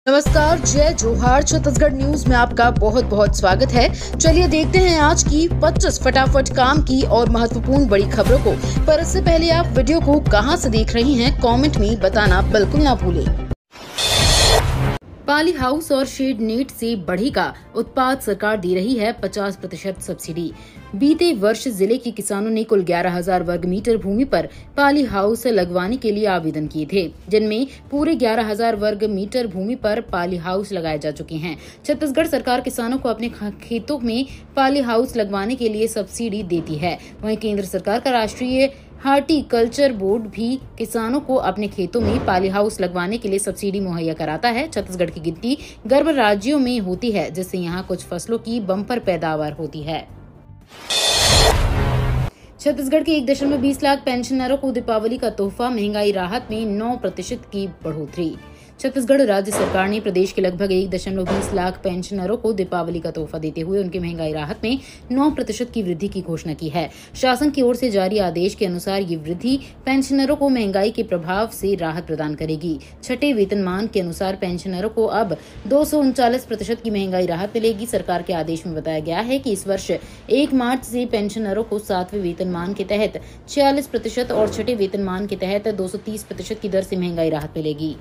नमस्कार, जय जोहार। छत्तीसगढ़ न्यूज में आपका बहुत बहुत स्वागत है। चलिए देखते हैं आज की 25 फटाफट काम की और महत्वपूर्ण बड़ी खबरों को। पर इससे पहले आप वीडियो को कहां से देख रही हैं, कमेंट में बताना बिल्कुल ना भूलें। पाली हाउस और शेड नेट से बढ़ेगा उत्पाद, सरकार दे रही है 50% सब्सिडी। बीते वर्ष जिले के किसानों ने कुल 11,000 वर्ग मीटर भूमि पर पाली हाउस लगवाने के लिए आवेदन किए थे, जिनमें पूरे 11,000 वर्ग मीटर भूमि पर पाली हाउस लगाए जा चुके हैं। छत्तीसगढ़ सरकार किसानों को अपने खेतों में पाली हाउस लगवाने के लिए सब्सिडी देती है। वहीं केंद्र सरकार का राष्ट्रीय हार्टिकल्चर बोर्ड भी किसानों को अपने खेतों में पाली हाउस लगवाने के लिए सब्सिडी मुहैया कराता है। छत्तीसगढ़ की गिनती गर्म राज्यों में होती है, जिससे यहाँ कुछ फसलों की बम्पर पैदावार होती है। छत्तीसगढ़ के 1.20 लाख पेंशनरों को दीपावली का तोहफा, महंगाई राहत में 9% की बढ़ोतरी। छत्तीसगढ़ राज्य सरकार ने प्रदेश के लगभग 1.20 लाख पेंशनरों को दीपावली का तोहफा देते हुए उनकी महंगाई राहत में 9% की वृद्धि की घोषणा की है। शासन की ओर से जारी आदेश के अनुसार ये वृद्धि पेंशनरों को महंगाई के प्रभाव से राहत प्रदान करेगी। छठे वेतनमान के अनुसार पेंशनरों को अब 239% की महंगाई राहत मिलेगी। सरकार के आदेश में बताया गया है कि इस वर्ष 1 मार्च से पेंशनरों को 7वें वेतनमान के तहत 46% और छठे वेतनमान के तहत 230% की दर से महंगाई राहत मिलेगी।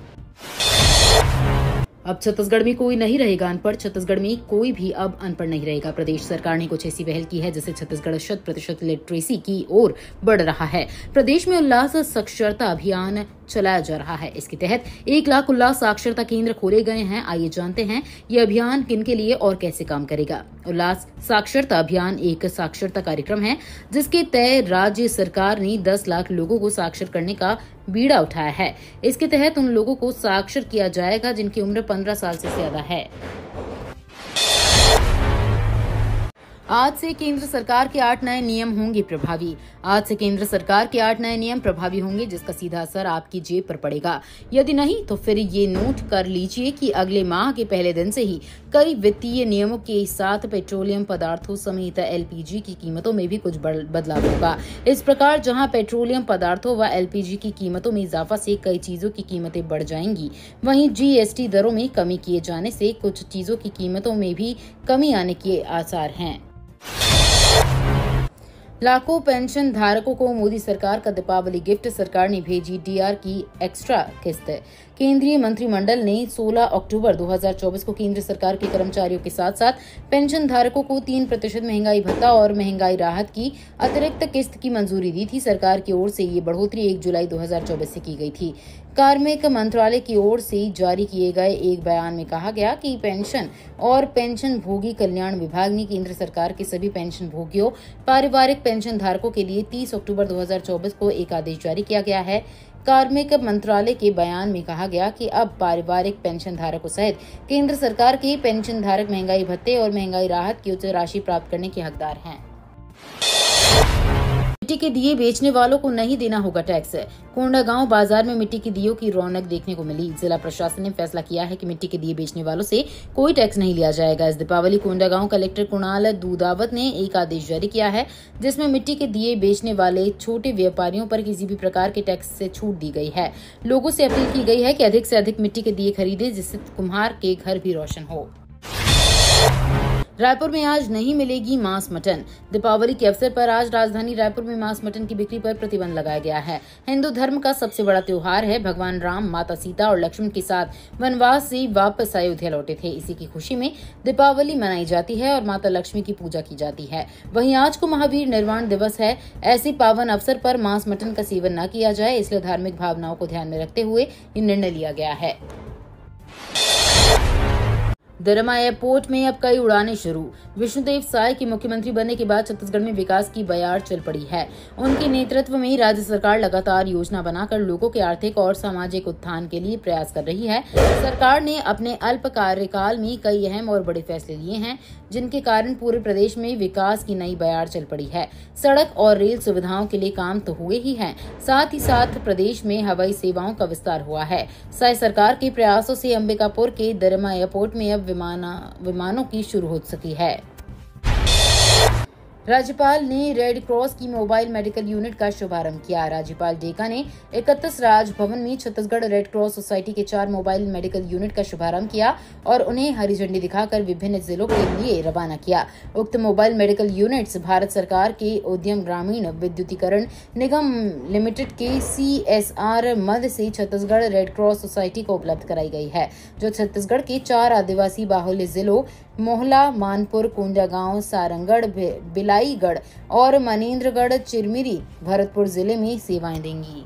अब छत्तीसगढ़ में कोई नहीं रहेगा अनपढ़। छत्तीसगढ़ में कोई भी अब अनपढ़ नहीं रहेगा। प्रदेश सरकार ने कुछ ऐसी पहल की है जिससे छत्तीसगढ़ 100% लिटरेसी की ओर बढ़ रहा है। प्रदेश में उल्लास साक्षरता अभियान चलाया जा रहा है। इसके तहत 1 लाख उल्लास साक्षरता केंद्र खोले गए हैं। आइए जानते हैं ये अभियान किनके लिए और कैसे काम करेगा। उल्लास साक्षरता अभियान एक साक्षरता कार्यक्रम है जिसके तहत राज्य सरकार ने 10 लाख लोगों को साक्षर करने का बीड़ा उठाया है। इसके तहत उन लोगों को साक्षर किया जाएगा जिनकी उम्र 15 साल से ज्यादा है। आज से केंद्र सरकार के 8 नए नियम होंगे प्रभावी। आज से केंद्र सरकार के 8 नए नियम प्रभावी होंगे, जिसका सीधा असर आपकी जेब पर पड़ेगा। यदि नहीं तो फिर ये नोट कर लीजिए कि अगले माह के पहले दिन से ही कई वित्तीय नियमों के साथ पेट्रोलियम पदार्थों समेत LPG की कीमतों में भी कुछ बदलाव होगा। इस प्रकार जहां पेट्रोलियम पदार्थों व LPG की कीमतों में इजाफा से कई चीजों की कीमतें बढ़ जाएंगी, वहीं GST दरों में कमी किए जाने से कुछ चीजों की कीमतों में भी कमी आने के आसार हैं। लाखों पेंशन धारकों को मोदी सरकार का दीपावली गिफ्ट, सरकार ने भेजी DR की एक्स्ट्रा किस्त। केंद्रीय मंत्रिमंडल ने 16 अक्टूबर 2024 को केंद्र सरकार के कर्मचारियों के साथ साथ पेंशन धारकों को 3% महंगाई भत्ता और महंगाई राहत की अतिरिक्त किस्त की मंजूरी दी थी। सरकार की ओर से ये बढ़ोतरी 1 जुलाई 2024 से की गई थी। कार्मिक मंत्रालय की ओर से जारी किए गए एक बयान में कहा गया कि पेंशन और पेंशन भोगी कल्याण विभाग ने केंद्र सरकार के सभी पेंशन भोगियों पारिवारिक पेंशन धारकों के लिए 30 अक्टूबर 2024 को एक आदेश जारी किया गया है। कार्मिक मंत्रालय के बयान में कहा गया कि अब पारिवारिक पेंशन धारकों सहित केंद्र सरकार के पेंशन धारक महंगाई भत्ते और महंगाई राहत की उच्च राशि प्राप्त करने के हकदार हैं। मिट्टी के दिए बेचने वालों को नहीं देना होगा टैक्स। कोंडागांव बाजार में मिट्टी के दियों की रौनक देखने को मिली। जिला प्रशासन ने फैसला किया है कि मिट्टी के दिए बेचने वालों से कोई टैक्स नहीं लिया जाएगा। इस दीपावली कोंडागांव कलेक्टर कुणाल दूधावत ने एक आदेश जारी किया है जिसमें मिट्टी के दिए बेचने वाले छोटे व्यापारियों पर किसी भी प्रकार के टैक्स से छूट दी गई है। लोगों से अपील की गई है कि अधिक से अधिक मिट्टी के दिए खरीदे, जिससे कुम्हार के घर भी रोशन हो। रायपुर में आज नहीं मिलेगी मांस मटन। दीपावली के अवसर पर आज राजधानी रायपुर में मांस मटन की बिक्री पर प्रतिबंध लगाया गया है। हिंदू धर्म का सबसे बड़ा त्योहार है। भगवान राम, माता सीता और लक्ष्मण के साथ वनवास से वापस अयोध्या लौटे थे। इसी की खुशी में दीपावली मनाई जाती है और माता लक्ष्मी की पूजा की जाती है। वहीं आज को महावीर निर्वाण दिवस है। ऐसे पावन अवसर पर मांस मटन का सेवन न किया जाए, इसलिए धार्मिक भावनाओं को ध्यान में रखते हुए ये निर्णय लिया गया है। दरमा एयरपोर्ट में अब कई उड़ानें शुरू। विष्णुदेव साय के मुख्यमंत्री बनने के बाद छत्तीसगढ़ में विकास की बयार चल पड़ी है। उनके नेतृत्व में राज्य सरकार लगातार योजना बनाकर लोगों के आर्थिक और सामाजिक उत्थान के लिए प्रयास कर रही है। सरकार ने अपने अल्प कार्यकाल में कई अहम और बड़े फैसले लिए हैं, जिनके कारण पूरे प्रदेश में विकास की नई बयार चल पड़ी है। सड़क और रेल सुविधाओं के लिए काम तो हुए ही हैं, साथ ही साथ प्रदेश में हवाई सेवाओं का विस्तार हुआ है। साय सरकार के प्रयासों से अंबिकापुर के दरमा एयरपोर्ट में अब विमानों की शुरू हो सकी है। राज्यपाल ने रेड क्रॉस की मोबाइल मेडिकल यूनिट का शुभारंभ किया। राज्यपाल डेका ने 31 राजभवन में छत्तीसगढ़ रेड क्रॉस सोसाइटी के 4 मोबाइल मेडिकल यूनिट का शुभारंभ किया और उन्हें हरी झंडी दिखाकर विभिन्न जिलों के लिए रवाना किया। उक्त मोबाइल मेडिकल यूनिट्स भारत सरकार के उद्यम ग्रामीण विद्युतीकरण निगम लिमिटेड के CSR मद से छत्तीसगढ़ रेड क्रॉस सोसाइटी को उपलब्ध कराई गई है, जो छत्तीसगढ़ के 4 आदिवासी बाहुल्य जिलों मोहला, मानपुर, कोंडागांव, सारंगढ़, बिलाईगढ़ और मनेन्द्रगढ़, चिरमिरी, भरतपुर जिले में सेवाएं देंगी।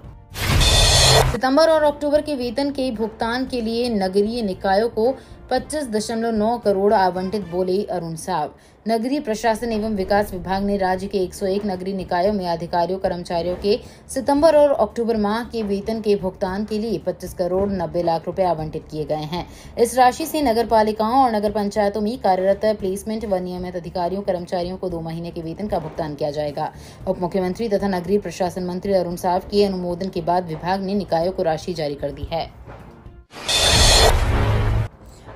सितंबर और अक्टूबर के वेतन के भुगतान के लिए नगरीय निकायों को 25.9 करोड़ आवंटित, बोले अरुण साव। नगरीय प्रशासन एवं विकास विभाग ने राज्य के 101 नगरीय निकायों में अधिकारियों कर्मचारियों के सितंबर और अक्टूबर माह के वेतन के भुगतान के लिए 25 करोड़ 90 लाख रुपए आवंटित किए गए हैं। इस राशि से नगर पालिकाओं और नगर पंचायतों में कार्यरत प्लेसमेंट व नियमित अधिकारियों कर्मचारियों को 2 महीने के वेतन का भुगतान किया जाएगा। उप मुख्यमंत्री तथा नगरीय प्रशासन मंत्री अरुण साव के अनुमोदन के बाद विभाग ने निकायों को राशि जारी कर दी है।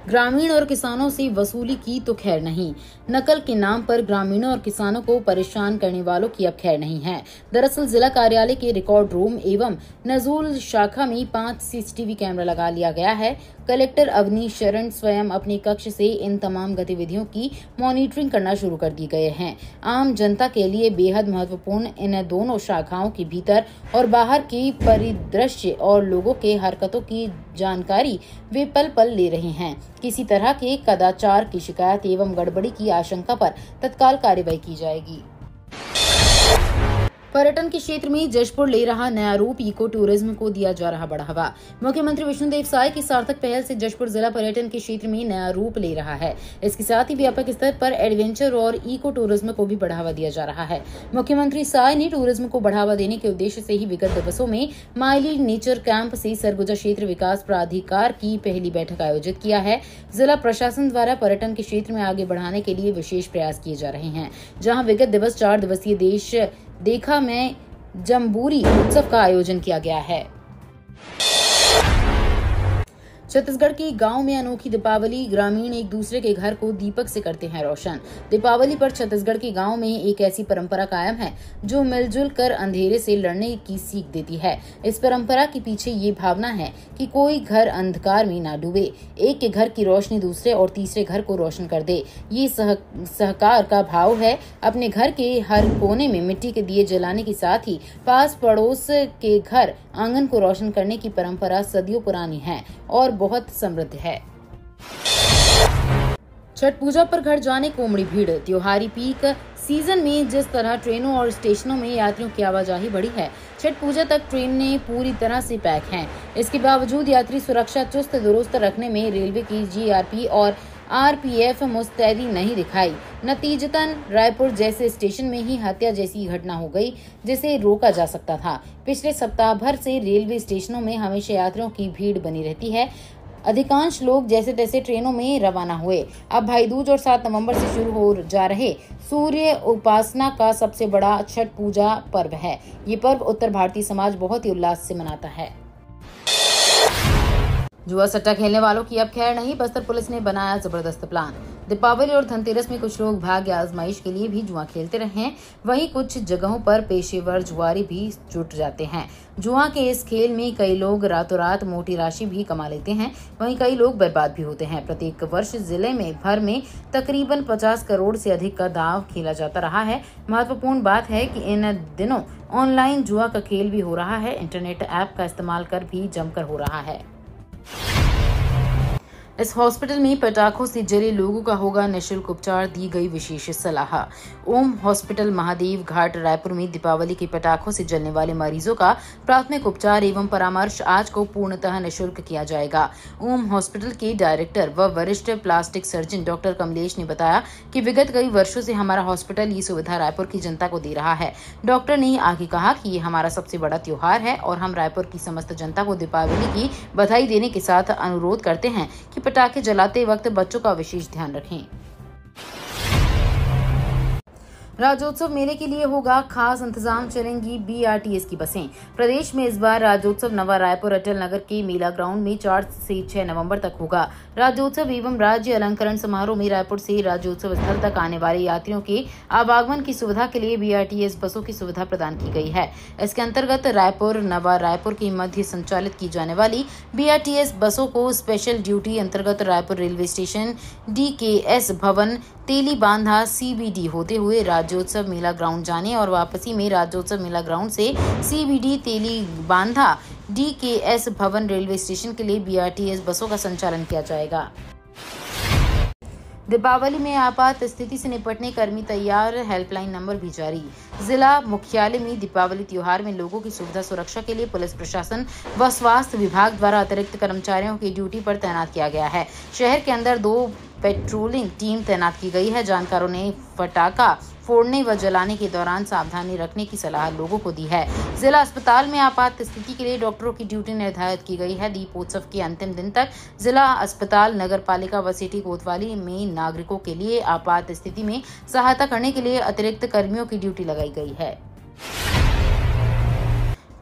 ग्रामीण और किसानों से वसूली की तो खैर नहीं। नकल के नाम पर ग्रामीणों और किसानों को परेशान करने वालों की अब खैर नहीं है। दरअसल जिला कार्यालय के रिकॉर्ड रूम एवं नजूल शाखा में 5 CCTV कैमरा लगा लिया गया है। कलेक्टर अवनीश शरण स्वयं अपने कक्ष से इन तमाम गतिविधियों की मॉनिटरिंग करना शुरू कर दी गए हैं। आम जनता के लिए बेहद महत्वपूर्ण इन दोनों शाखाओं के भीतर और बाहर के परिदृश्य और लोगों के हरकतों की जानकारी वे पल पल ले रहे हैं। किसी तरह के कदाचार की शिकायत एवं गड़बड़ी की आशंका पर तत्काल कार्रवाई की जाएगी। पर्यटन के क्षेत्र में जशपुर ले रहा नया रूप, इको टूरिज्म को दिया जा रहा बढ़ावा। मुख्यमंत्री विष्णुदेव साय की सार्थक पहल से जशपुर जिला पर्यटन के क्षेत्र में नया रूप ले रहा है। इसके साथ ही व्यापक स्तर पर एडवेंचर और इको टूरिज्म को भी बढ़ावा दिया जा रहा है। मुख्यमंत्री साय ने टूरिज्म को बढ़ावा देने के उद्देश्य से ही विगत दिवसों में माइली नेचर कैंप से सरगुजा क्षेत्र विकास प्राधिकार की पहली बैठक आयोजित किया है। जिला प्रशासन द्वारा पर्यटन के क्षेत्र में आगे बढ़ाने के लिए विशेष प्रयास किए जा रहे हैं, जहाँ विगत दिवस 4 दिवसीय देश देखा में जम्बूरी उत्सव का आयोजन किया गया है। छत्तीसगढ़ के गांव में अनोखी दीपावली, ग्रामीण एक दूसरे के घर को दीपक से करते हैं रोशन। दीपावली पर छत्तीसगढ़ के गांव में एक ऐसी परंपरा कायम है जो मिलजुल कर अंधेरे से लड़ने की सीख देती है। इस परंपरा के पीछे ये भावना है कि कोई घर अंधकार में ना डूबे, एक के घर की रोशनी दूसरे और तीसरे घर को रोशन कर दे। ये सहकार का भाव है। अपने घर के हर कोने में मिट्टी के दिए जलाने के साथ ही पास पड़ोस के घर आंगन को रोशन करने की परंपरा सदियों पुरानी है और बहुत समृद्ध है। छठ पूजा पर घर जाने को उमड़ी भीड़। त्योहारी पीक सीजन में जिस तरह ट्रेनों और स्टेशनों में यात्रियों की आवाजाही बढ़ी है, छठ पूजा तक ट्रेनें पूरी तरह से पैक हैं। इसके बावजूद यात्री सुरक्षा चुस्त दुरुस्त रखने में रेलवे की GRP और RPF मुस्तैदी नहीं दिखाई। नतीजतन रायपुर जैसे स्टेशन में ही हत्या जैसी घटना हो गई, जिसे रोका जा सकता था। पिछले सप्ताह भर से रेलवे स्टेशनों में हमेशा यात्रियों की भीड़ बनी रहती है। अधिकांश लोग जैसे तैसे ट्रेनों में रवाना हुए। अब भाई दूज और 7 नवंबर से शुरू हो जा रहे सूर्य उपासना का सबसे बड़ा छठ पूजा पर्व है। ये पर्व उत्तर भारतीय समाज बहुत ही उल्लास से मनाता है। जुआ सट्टा खेलने वालों की अब खैर नहीं, बस्तर पुलिस ने बनाया जबरदस्त प्लान। दीपावली और धनतेरस में कुछ लोग भाग्य आजमाइश के लिए भी जुआ खेलते रहे हैं, वहीं कुछ जगहों पर पेशेवर जुआरी भी जुट जाते हैं। जुआ के इस खेल में कई लोग रातों रात मोटी राशि भी कमा लेते हैं, वहीं कई लोग बर्बाद भी होते हैं। प्रत्येक वर्ष जिले में भर में तकरीबन 50 करोड़ से अधिक का दांव खेला जाता रहा है। महत्वपूर्ण बात है कि इन दिनों ऑनलाइन जुआ का खेल भी हो रहा है, इंटरनेट ऐप का इस्तेमाल कर भी जमकर हो रहा है। इस हॉस्पिटल में पटाखों से जले लोगों का होगा निःशुल्क उपचार, दी गई विशेष सलाह। ओम हॉस्पिटल महादेव घाट रायपुर में दीपावली के पटाखों से जलने वाले मरीजों का प्राथमिक उपचार एवं परामर्श आज को पूर्णतः निःशुल्क किया जाएगा। ओम हॉस्पिटल के डायरेक्टर व वरिष्ठ प्लास्टिक सर्जन डॉक्टर कमलेश ने बताया कि विगत कई वर्षों से हमारा हॉस्पिटल ये सुविधा रायपुर की जनता को दे रहा है। डॉक्टर ने आगे कहा कि ये हमारा सबसे बड़ा त्योहार है और हम रायपुर की समस्त जनता को दीपावली की बधाई देने के साथ अनुरोध करते हैं कि पटाखे जलाते वक्त बच्चों का विशेष ध्यान रखें। राज्योत्सव मेले के लिए होगा खास इंतजाम, चलेंगी बीआरटीएस की बसें। प्रदेश में इस बार राज्योत्सव नवा रायपुर अटल नगर के मेला ग्राउंड में 4 से 6 नवंबर तक होगा। राज्योत्सव एवं राज्य अलंकरण समारोह में रायपुर से राज्योत्सव स्थल तक आने वाले यात्रियों के आवागमन की सुविधा के लिए बीआरटीएस बसों की सुविधा प्रदान की गई है। इसके अंतर्गत रायपुर नवा रायपुर के मध्य संचालित की जाने वाली बीआरटीएस बसों को स्पेशल ड्यूटी अंतर्गत रायपुर रेलवे स्टेशन, डीकेएस भवन, तेली बांधा, सीबीडी होते हुए राज्योत्सव मेला ग्राउंड जाने और वापसी में राज्योत्सव मेला ग्राउंड से सीबीडी, तेली बांधा, डीकेएस भवन रेलवे स्टेशन के लिए बीआरटीएस बसों का संचालन किया जाएगा। दीपावली में आपात स्थिति से निपटने कर्मी तैयार, हेल्पलाइन नंबर भी जारी। जिला मुख्यालय में दीपावली त्योहार में लोगों की सुविधा सुरक्षा के लिए पुलिस प्रशासन व स्वास्थ्य विभाग द्वारा अतिरिक्त कर्मचारियों की ड्यूटी पर तैनात किया गया है। शहर के अंदर 2 पेट्रोलिंग टीम तैनात की गई है। जानकारों ने पटाखा फोड़ने व जलाने के दौरान सावधानी रखने की सलाह लोगों को दी है। जिला अस्पताल में आपात स्थिति के लिए डॉक्टरों की ड्यूटी निर्धारित की गई है। दीपोत्सव के अंतिम दिन तक जिला अस्पताल, नगर पालिका व सिटी कोतवाली में नागरिकों के लिए आपात स्थिति में सहायता करने के लिए अतिरिक्त कर्मियों की ड्यूटी लगाई गई है।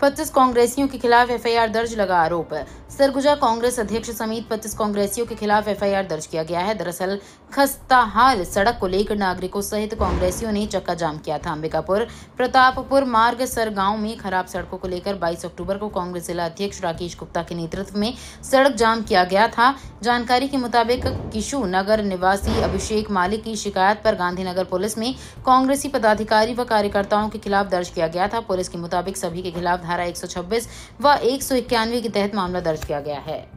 25 कांग्रेसियों के खिलाफ एफआईआर दर्ज, लगा आरोप। सरगुजा कांग्रेस अध्यक्ष समेत 25 कांग्रेसियों के खिलाफ एफआईआर दर्ज किया गया है। दरअसल खस्ताहाल सड़क को लेकर नागरिकों सहित कांग्रेसियों ने चक्का जाम किया था। अंबिकापुर प्रतापपुर मार्ग सरगांव में खराब सड़कों को लेकर 22 अक्टूबर को कांग्रेस जिला अध्यक्ष राकेश गुप्ता के नेतृत्व में सड़क जाम किया गया था। जानकारी के मुताबिक किशु नगर निवासी अभिषेक मालिक की शिकायत पर गांधीनगर पुलिस में कांग्रेसी पदाधिकारी व कार्यकर्ताओं के खिलाफ दर्ज किया गया था। पुलिस के मुताबिक सभी के खिलाफ धारा 126 व 191 के तहत मामला दर्ज किया गया है।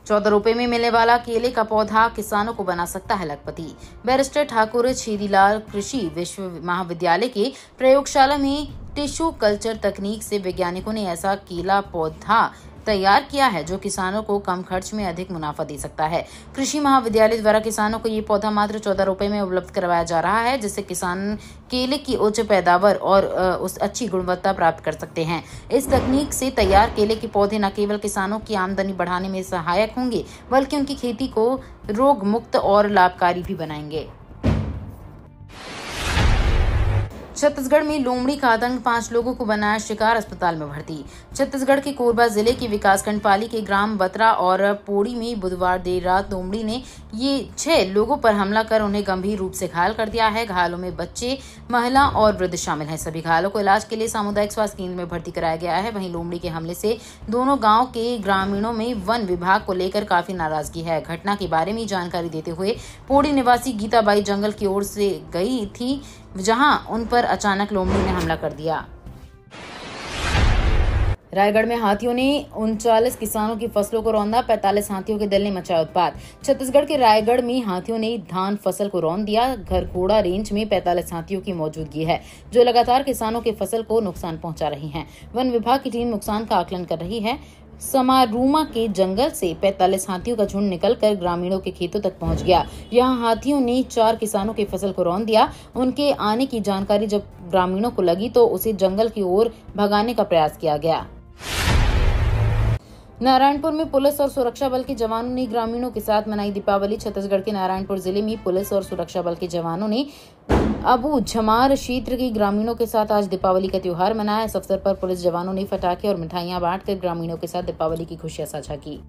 14 रुपए में मिलने वाला केले का पौधा किसानों को बना सकता है लखपति। बैरिस्टर ठाकुर छेदीलाल कृषि विश्व महाविद्यालय के प्रयोगशाला में टिश्यू कल्चर तकनीक से वैज्ञानिकों ने ऐसा केला पौधा तैयार किया है जो किसानों को कम खर्च में अधिक मुनाफा दे सकता है। कृषि महाविद्यालय द्वारा किसानों को ये पौधा मात्र 14 रुपए में उपलब्ध करवाया जा रहा है, जिससे किसान केले की उच्च पैदावार और उस अच्छी गुणवत्ता प्राप्त कर सकते हैं। इस तकनीक से तैयार केले के पौधे न केवल किसानों की आमदनी बढ़ाने में सहायक होंगे, बल्कि उनकी खेती को रोग मुक्त और लाभकारी भी बनाएंगे। छत्तीसगढ़ में लोमड़ी का आतंक, 5 लोगों को बनाया शिकार, अस्पताल में भर्ती। छत्तीसगढ़ के कोरबा जिले के विकासखंड पाली के ग्राम बतरा और पोड़ी में बुधवार देर रात लोमड़ी ने ये 6 लोगों पर हमला कर उन्हें गंभीर रूप से घायल कर दिया है। घायलों में बच्चे, महिला और वृद्ध शामिल हैं। सभी घायलों को इलाज के लिए सामुदायिक स्वास्थ्य केंद्र में भर्ती कराया गया है। वहीं लोमड़ी के हमले से दोनों गाँव के ग्रामीणों में वन विभाग को लेकर काफी नाराजगी है। घटना के बारे में जानकारी देते हुए पोड़ी निवासी गीताबाई जंगल की ओर से गई थी, जहां उन पर अचानक लोमड़ी ने हमला कर दिया। रायगढ़ में हाथियों ने 39 किसानों की फसलों को रौंदा, 45 हाथियों के दल ने मचाया उत्पात। छत्तीसगढ़ के रायगढ़ में हाथियों ने धान फसल को रौंद दिया। घरघोड़ा रेंज में 45 हाथियों की मौजूदगी है, जो लगातार किसानों के फसल को नुकसान पहुंचा रही हैं। वन विभाग की टीम नुकसान का आकलन कर रही है। समारूमा के जंगल से 45 हाथियों का झुंड निकलकर ग्रामीणों के खेतों तक पहुंच गया। यहां हाथियों ने 4 किसानों की फसल को रौंद दिया। उनके आने की जानकारी जब ग्रामीणों को लगी तो उसे जंगल की ओर भगाने का प्रयास किया गया। नारायणपुर में पुलिस और सुरक्षा बल के जवानों ने ग्रामीणों के साथ मनाई दीपावली। छत्तीसगढ़ के नारायणपुर जिले में पुलिस और सुरक्षा बल के जवानों ने अबू झमार क्षेत्र के ग्रामीणों के साथ आज दीपावली का त्योहार मनाया। इस अवसर पर पुलिस जवानों ने पटाखे और मिठाइयां बांटकर ग्रामीणों के साथ दीपावली की खुशियां साझा की।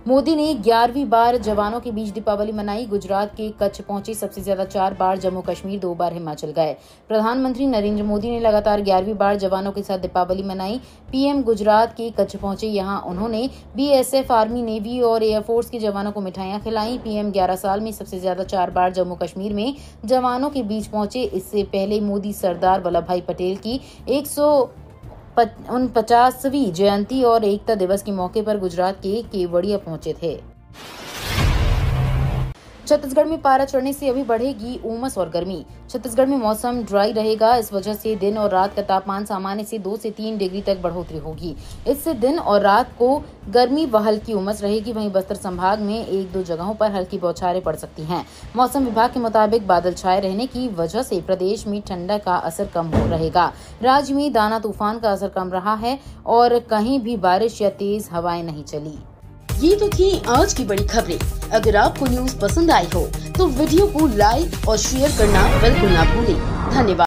मोदी ने 11वीं बार जवानों के बीच दीपावली मनाई। गुजरात के कच्छ पहुंचे सबसे ज्यादा 4 बार जम्मू कश्मीर, 2 बार हिमाचल गए। प्रधानमंत्री नरेंद्र मोदी ने लगातार 11वीं बार जवानों के साथ दीपावली मनाई। पीएम गुजरात के कच्छ पहुंचे। यहां उन्होंने बीएसएफ, आर्मी, नेवी और एयरफोर्स के जवानों को मिठाइयां खिलाई। पीएम 11 साल में सबसे ज्यादा 4 बार जम्मू कश्मीर में जवानों के बीच पहुंचे। इससे पहले मोदी सरदार वल्लभ भाई पटेल की 149वीं जयंती और एकता दिवस के मौके पर गुजरात के केवड़िया पहुंचे थे। छत्तीसगढ़ में पारा चढ़ने से अभी बढ़ेगी उमस और गर्मी। छत्तीसगढ़ में मौसम ड्राई रहेगा। इस वजह से दिन और रात का तापमान सामान्य से 2 से 3 डिग्री तक बढ़ोतरी होगी। इससे दिन और रात को गर्मी व हल्की उमस रहेगी। वहीं बस्तर संभाग में 1-2 जगहों पर हल्की बौछारें पड़ सकती हैं। मौसम विभाग के मुताबिक बादल छाए रहने की वजह से प्रदेश में ठंडक का असर कम हो रहेगा। राज्य में दाना तूफान का असर कम रहा है और कहीं भी बारिश या तेज हवाएं नहीं चली। ये तो थी आज की बड़ी खबरें। अगर आपको न्यूज पसंद आई हो तो वीडियो को लाइक और शेयर करना बिल्कुल ना भूलें। धन्यवाद।